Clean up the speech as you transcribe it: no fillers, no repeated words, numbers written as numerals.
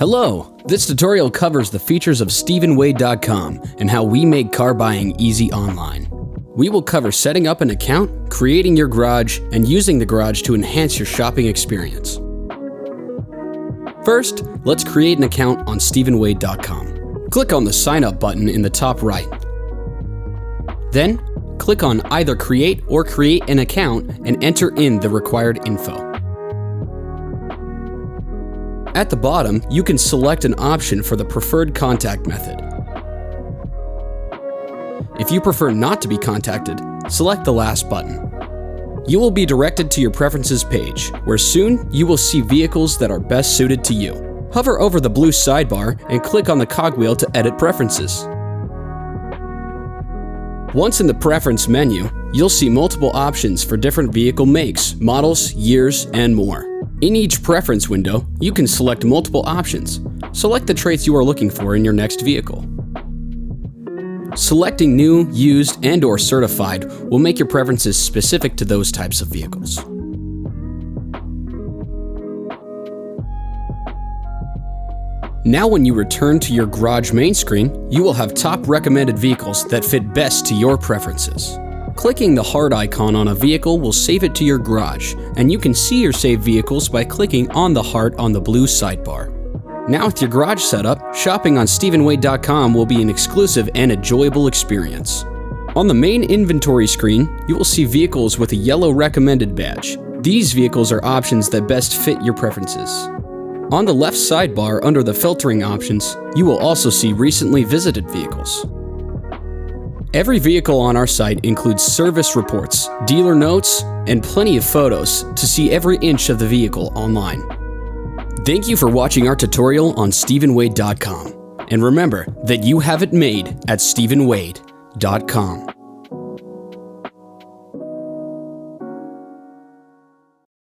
Hello! This tutorial covers the features of StephenWade.com and how we make car buying easy online. We will cover setting up an account, creating your garage, and using the garage to enhance your shopping experience. First, let's create an account on StephenWade.com. Click on the Sign Up button in the top right. Then, click on either Create or Create an Account and enter in the required info. At the bottom, you can select an option for the preferred contact method. If you prefer not to be contacted, select the last button. You will be directed to your preferences page, where soon you will see vehicles that are best suited to you. Hover over the blue sidebar and click on the cogwheel to edit preferences. Once in the preference menu, you'll see multiple options for different vehicle makes, models, years, and more. In each preference window, you can select multiple options. Select the traits you are looking for in your next vehicle. Selecting new, used, and/or certified will make your preferences specific to those types of vehicles. Now when you return to your garage main screen, you will have top recommended vehicles that fit best to your preferences. Clicking the heart icon on a vehicle will save it to your garage, and you can see your saved vehicles by clicking on the heart on the blue sidebar. Now with your garage set up, shopping on StephenWade.com will be an exclusive and enjoyable experience. On the main inventory screen, you will see vehicles with a yellow recommended badge. These vehicles are options that best fit your preferences. On the left sidebar under the filtering options, you will also see recently visited vehicles. Every vehicle on our site includes service reports, dealer notes, and plenty of photos to see every inch of the vehicle online. Thank you for watching our tutorial on StephenWade.com. And remember that you have it made at StephenWade.com.